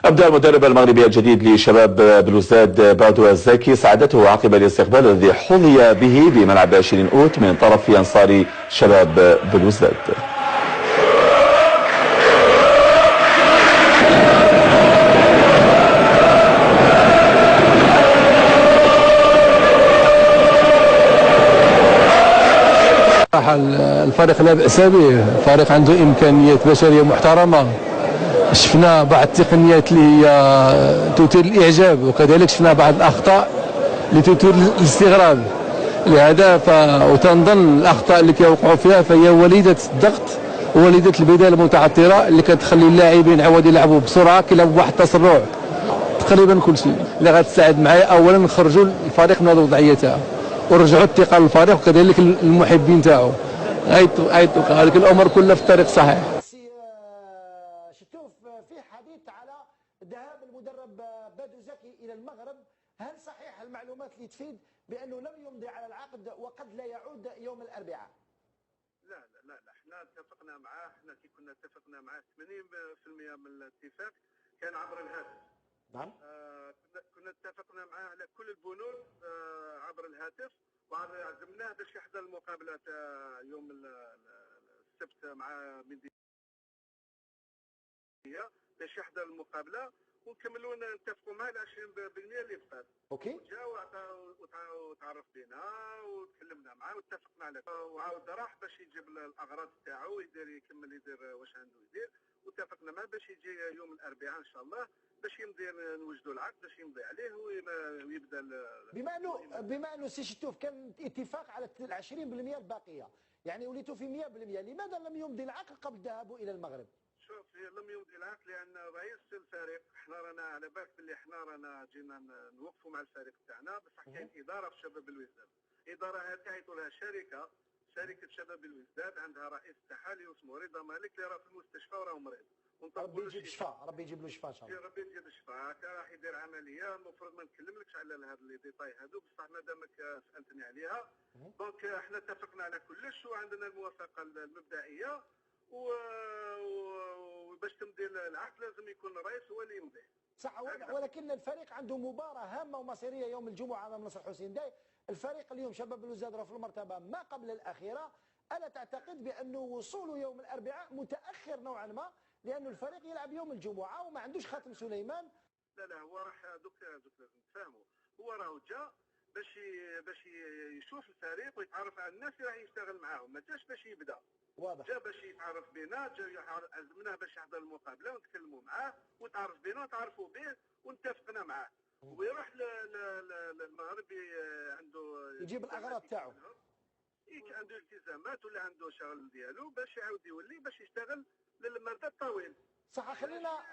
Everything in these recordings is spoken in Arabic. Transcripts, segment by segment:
أبدأ المدرب المغربي الجديد لشباب بلوزداد بادو الزاكي سعادته عقب الاستقبال الذي حظي به بملعب 20 أوت من طرف أنصار شباب بلوزداد. الفريق لا بأس به، الفريق عنده إمكانيات بشرية محترمة. شفنا بعض التقنيات اللي هي تثير الإعجاب، وكذلك شفنا بعض الأخطاء اللي تثير الاستغراب. لهذا وتنظن الأخطاء اللي كيوقعوا فيها فهي وليدة الضغط ووليدة البداية المتعثرة اللي كتخلي اللاعبين عوض يلعبوا بسرعة كيلعبوا بواحد التسرع. تقريبا كل شيء اللي غتساعد معايا أولا نخرجوا الفريق من هذه الوضعية تاعو ورجعوا الثقة للفريق وكذلك المحبين تاعو. هذيك الأمور كلها في الطريق صحيح. شتوف في حديث على ذهاب المدرب بادو زكي الى المغرب، هل صحيح المعلومات اللي تفيد بانه لم يمضي على العقد وقد لا يعود يوم الاربعاء؟ لا احنا اتفقنا معاه، احنا كي كنا اتفقنا معاه 80% من الاتفاق كان عبر الهاتف. نعم. كنا اتفقنا معاه على كل البنود عبر الهاتف، وعزمناه باش يحضر المقابله يوم السبت مع مندي باش يحضر المقابله، ونكملوا نتفقوا معاه على 20% اللي بقات. اوكي. وجا وتعرف بينا وتكلمنا معاه واتفقنا عليه، وعاود راح باش يجيب الاغراض تاعو يكمل يدير واش عنده يدير، واتفقنا معاه باش يجي يوم الاربعاء ان شاء الله باش يمضي نوجدوا العقد باش يمضي عليه ويبدا. بما انه سي شتوف كان اتفاق على 20% الباقيه، يعني وليتوا في 100%، لماذا لم يمضي العقد قبل ذهابه الى المغرب؟ شوف، لم يمضي العقد لان رئيس الفريق، احنا رانا على بالك باللي احنا رانا جينا نوقفوا مع الفريق تاعنا، بصح كاين اداره في شباب الوزداد، اداره هذه تعيطوا لها شركه شباب الوزداد، عندها رئيس تاعها اللي اسمه رضا مالك اللي راه في المستشفى وراه مريض. ربي يجيب الشفاء، ربي يجيب له الشفاء ان شاء الله. ربي يجيب الشفاء، راح يدير عمليه، المفروض ما نكلملكش على هذا لي ديتاي هذو، بصح مادامك سالتني عليها دونك احنا اتفقنا على كلش وعندنا الموافقه المبدئيه، وباش تمضي العقد لازم يكون الرئيس هو اللي يمضي. صح، ولكن الفريق عنده مباراه هامه ومصيريه يوم الجمعه امام نصر حسين داي. الفريق اليوم شباب بلوزداد راه في المرتبه ما قبل الاخيره. الا تعتقد بانه وصوله يوم الاربعاء متاخر نوعا ما، لانه الفريق يلعب يوم الجمعه وما عندوش خاتم سليمان؟ لا هو راح دوك لازم تفهموا، هو راهو جا باش يشوف الفريق ويتعرف على الناس اللي راح يشتغل معاهم، ما جاش باش يبدا. واضح. جا باش يتعرف بينا، عزمناه باش يحضر المقابله ونتكلموا معاه وتعرف بينا وتعرفوا به ونتفقنا معاه، ويروح للمغرب عنده يجيب الاغراض تاعو، عنده التزامات ولا عنده شغل ديالو باش يعاود يولي باش يشتغل للمدى الطويل. صح.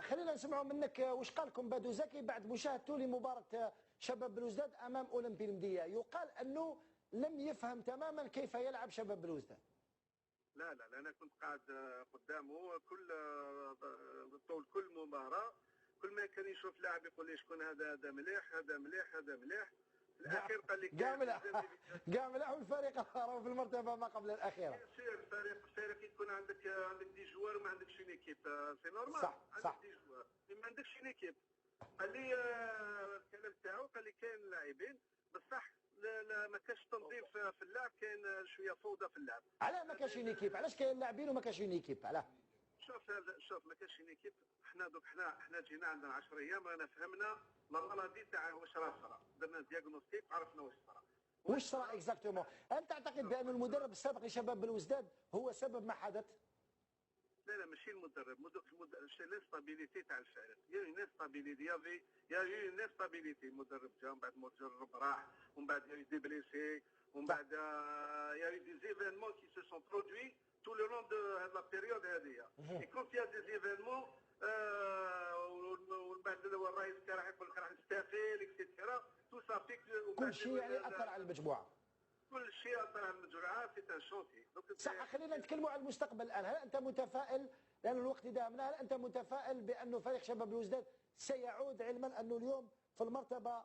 خلينا نسمعوا منك واش قال لكم بادو زكي بعد مشاهدته لمباراه شباب بلوزداد امام اولمبي المديه. يقال انه لم يفهم تماما كيف يلعب شباب بلوزداد. لا انا كنت قاعد قدامه طول كل مباراه، كل ما كان يشوف لاعب يقول لي شكون هذا مليح هذا مليح هذا مليح. في الاخير قال لي كاع مليح والفريق راهو في المرتبه ما قبل الاخيره. الفريق يكون عندك دي جوار وما عندكش اون ايكيب، سي نورمال. صح. عندك دي جوار ما عندكش اون ايكيب. قال لي الكلام تاعو قال لي كاين لاعبين بصح لا ما كاش تنظيم في اللعب، كاين شويه فوضى في اللعب. علاه ما كاش اون ايكيب؟ علاش كاين لاعبين وما كاش اون ايكيب؟ علاه؟ شوف ما كاش اون ايكيب. احنا جينا عندنا 10 ايام رانا فهمنا لا مالادي تاع واش راه صرا، درنا دياغنوستيك عرفنا واش صرا اكزاكتومون. هل تعتقد بان المدرب السابق لشباب بلوزداد هو سبب ما حدث؟ لا ماشي المدرب، الانستابيليتي تاع الفريق، يا اون انستابيليتي. المدرب جا ومن بعد المدرب راح ومن بعد يا دي بليسي ومن بعد يا دي زيفينمون كي سو سون برودوي تو لو لون دو هاد لا بيريود هادية. اي كونت يا دي زيفينمون ومن بعد الرئيس كان راح يقول لك راح نستقيل اكسيتيرا، تو سا فيك كل شيء يعني اثر على المجموعه. كل شيء اثر على المجموعه، سي ان شونتي. صح. خلينا نتكلموا على المستقبل الان. هل انت متفائل، لان الوقت داهمنا، هل انت متفائل بانه فريق شباب بلوزداد سيعود، علما انه اليوم في المرتبه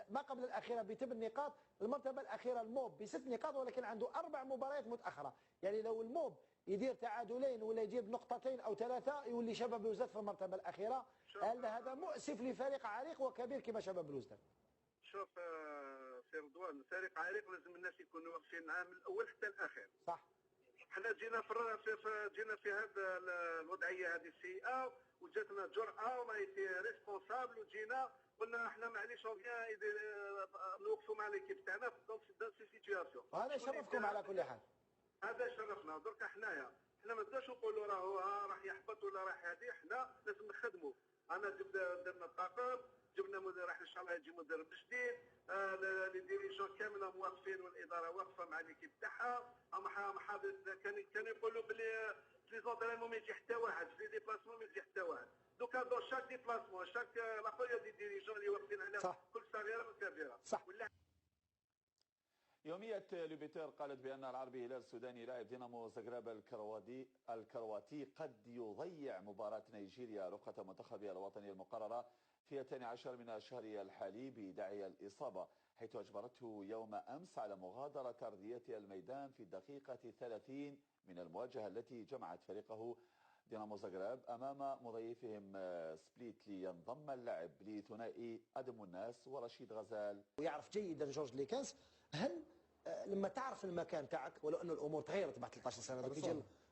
ما قبل الاخيره ب8 نقاط، المرتبه الاخيره الموب ب6 نقاط، ولكن عنده 4 مباريات متاخره. يعني لو الموب يدير تعادلين ولا يجيب نقطتين او ثلاثه يولي شباب بلوزداد في المرتبه الاخيره. هذا مؤسف لفريق عريق وكبير كما شباب بلوزداد. شوف سي رضوان، فريق عريق لازم الناس يكونوا واقفين معاه من الاول حتى الاخير. صح. حنا جينا جينا في هذه الوضعيه هذه السيئه وجاتنا جرأه ومايتي ريسبونسابل وجينا قلنا احنا معليش نوقفوا مع ليكيب تاعنا في سي سيتياسيون. هذا يشرفكم على كل حال. هذا شرفنا. درك حنا ما نبداش نقولوا راح يحبط ولا راح هذه، حنا لازم نخدموا. انا درنا الطاقم، جبنا راح ان شاء الله يجي مدرب جديد، لي ديريجون كامله موقفين والاداره واقفه مع ليكيب تاعها. كان يقولوا بلي في زونترينمون ما يجي حتى واحد، في ديبلاسمون ما يجي حتى واحد. دوكا دو شاك ديبلاسمون شاك لاخويا دي ديريجون اللي واقفين على كل صغيره وكبيره. صح. يومية لوبيتير قالت بأن العربي هلال السوداني لاعب دينامو زغراب الكرواتي قد يضيع مباراة نيجيريا رقة منتخبه الوطني المقررة في 12 من الشهر الحالي بداعي الإصابة، حيث أجبرته يوم أمس على مغادرة أرضية الميدان في الدقيقة 30 من المواجهة التي جمعت فريقه دينامو زغراب أمام مضيفهم سبليت لينضم اللاعب لثنائي أدم الناس ورشيد غزال. ويعرف جيدا جورج ليكانس. هل لما تعرف المكان تاعك ولو انه الامور تغيرت بعد 13 سنه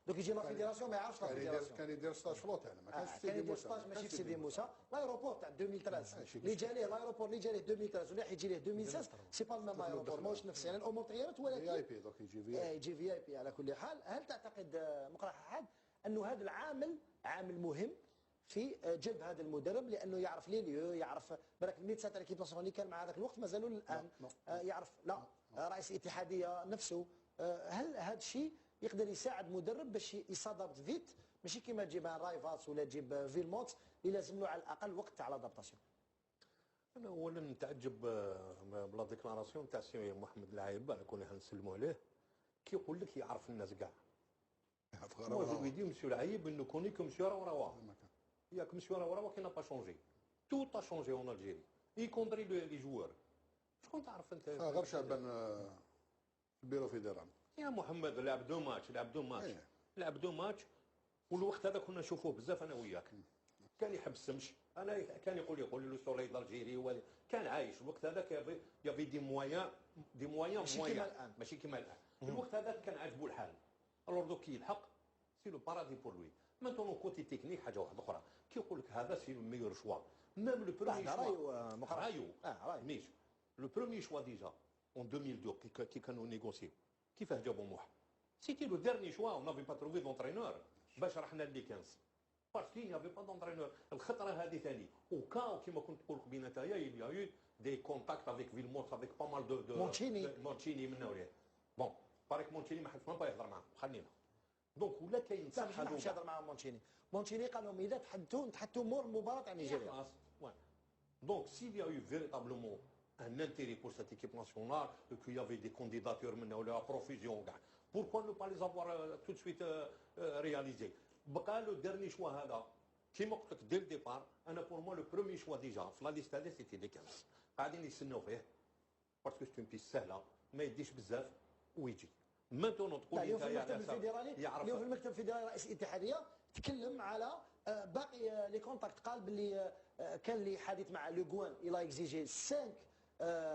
دوك يجي لا فيدراسيون ما يعرفش لا فيدراسيون. كان يدير ستاج فلوت يعني ما كانش سيدي موسى. ماشي في سيدي موسى. لايروبور تاع 2013 اللي جا ليه لايروبور اللي جا ليه 2013 ولا يجي ليه 2016 سي با الميم لايروبور ماهوش نفس يعني الامور تغيرت ولكن في اي بي دوك يجي في اي بي على كل حال. هل تعتقد مقرح حاد انه هذا العامل عامل مهم في جلب هذا المدرب لانه يعرف ليليو يعرف بالك الميدسان تاع ليكيب ناسيونال اللي كان مع هذاك الوقت مازالوا الان يعرف لا رئيس الاتحاديه نفسه. هل هذا الشيء يقدر يساعد مدرب باش يصادبت فيت ماشي كيما تجيب رايفاتس ولا تجيب فيلموت اللي لازم له على الاقل وقت تاع لادابتاسيون؟ انا اولا نتعجب بلا ديكلاراسيون تاع السي محمد العايب على كون نسلموا عليه كيقول لك يعرف الناس كاع. Moi je lui dis monsieur العايب il ne connaît que monsieur Raourawa. Il y a que monsieur Raourawa qui n'a pas changé. Tout a changé en Algérie, y compris les joueurs. شكون تعرف انت؟ غير شعبان في البيرو فيدرال. يا محمد لعب دو ماتش والوقت هذا كنا نشوفوه بزاف انا وياك. كان يحب السمش، انا كان يقول لي سوليد الجيري كان عايش الوقت هذاك يافي دي مويان ماشي كيما الان. الوقت هذا كان عاجبو الحال. الور دوك يلحق سي لو بارادي بور لوي. مانتون كوتي تكنيك حاجه واحده اخرى كيقول لك هذا سي لو ميور شوا ميم لو بروميي شوا رايو ميش لو بروميي شوا ديجا اون 2002 كي كانوا نيغوسيو كيفاه جابوا موح سيتي لو ديرني شوا اون نافي با تروفي دونترينور باش رحنا لي 15 باسكو نافي با دونترينور. الخطره هذه ثاني وكاو كيما كنت تقول قبيله نتايا il y a eu des contacts avec Villemot avec pas mal de مونتشيني من هوريه بون باريك مونتشيني ما حبش ما يهضر معاه خلينا دونك ولا كاين صح هذا مش يهضر مع مونتشيني قال لهم اذا تحدثوا مور المباراه تاع نيجيريا. دونك s'il y a eu véritablement un intérêt pour cette équipe nationale et qu'il y avait des candidatures maintenant à profusion pourquoi ne pas les avoir tout de suite réalisées. بقى له dernier choix هذا كيما قلت لك دير ديبار انا بور موا لو بروميي شوا ديجا في لا ليست هذه سيتي دي 15 قاعدين يستناو فيه باسكو سي اون بيس سهله ما يديش بزاف ويجي. مانتون تقول اليوم في المكتب الفيدرالي اليوم في المكتب الفيدرالي رئيس الاتحاديه تكلم على باقي لي كونتاكت قال باللي كان لي حديث مع لوغوان الى اكزيجي 5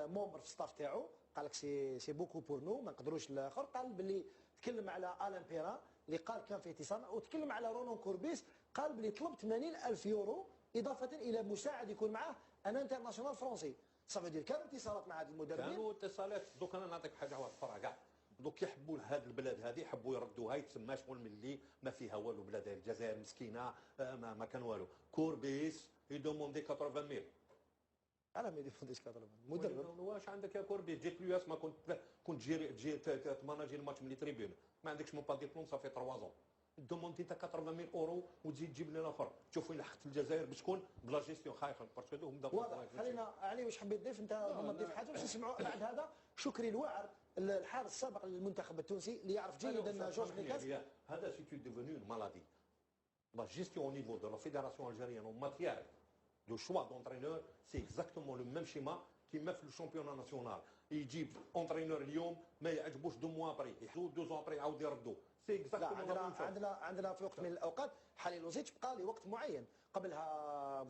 مومبر في الستاف تاعو قال لك سي بوكو بور نو ما نقدروش الاخر. قال باللي تكلم على الان بيرا اللي قال كان في اتصال وتكلم على رونون كوربيس قال باللي طلب 80,000 يورو اضافه الى مساعد يكون معاه ان انترناسيونال فرونسي. صافي دير كانوا اتصالات مع هذه المدربين كانوا اتصالات. دوك انا نعطيك حاجه واحده اخرى كاع دوك يحبوا هذه البلاد هذه يحبوا يردوها يتسمى شغل ملي ما فيها والو بلاد الجزائر مسكينه ما كان والو. كوربيس يدوموندي 80,000 انا ما يديفونديش 80 مدرب. واش عندك يا كوربيس جيت لياس ما كنت تجي تماناجي الماتش من لي تريبيون ما عندكش مون با ديبلوم صافي 3 ans دوموندي انت 80,000 اورو وتزيد تجيب لنا الاخر. شوف وين لحقت الجزائر بشكون بلا جيستيون خايخه باسكو هما واضح. خلينا علي واش حبيت تضيف انت ما تضيف حاجه باش نسمعوا بعد هذا شكري الواعر الحارس السابق للمنتخب التونسي اللي يعرف جيدا جورج ليكاس. هذا سي ديفوني اون مالادي. لا جيستيون au niveau de la fédération algérienne en matière de choix d'entraîneur c'est exactement le même schéma كيما في الشامبيون ناسيونال يجيب اونترينور اليوم ما يعجبوش 2 موا ابري يحطوا 2 زون ابري يعاود يردوا سي اكزاكتومون عندنا في وقت من الاوقات حليلوزيتش بقى لوقت معين قبلها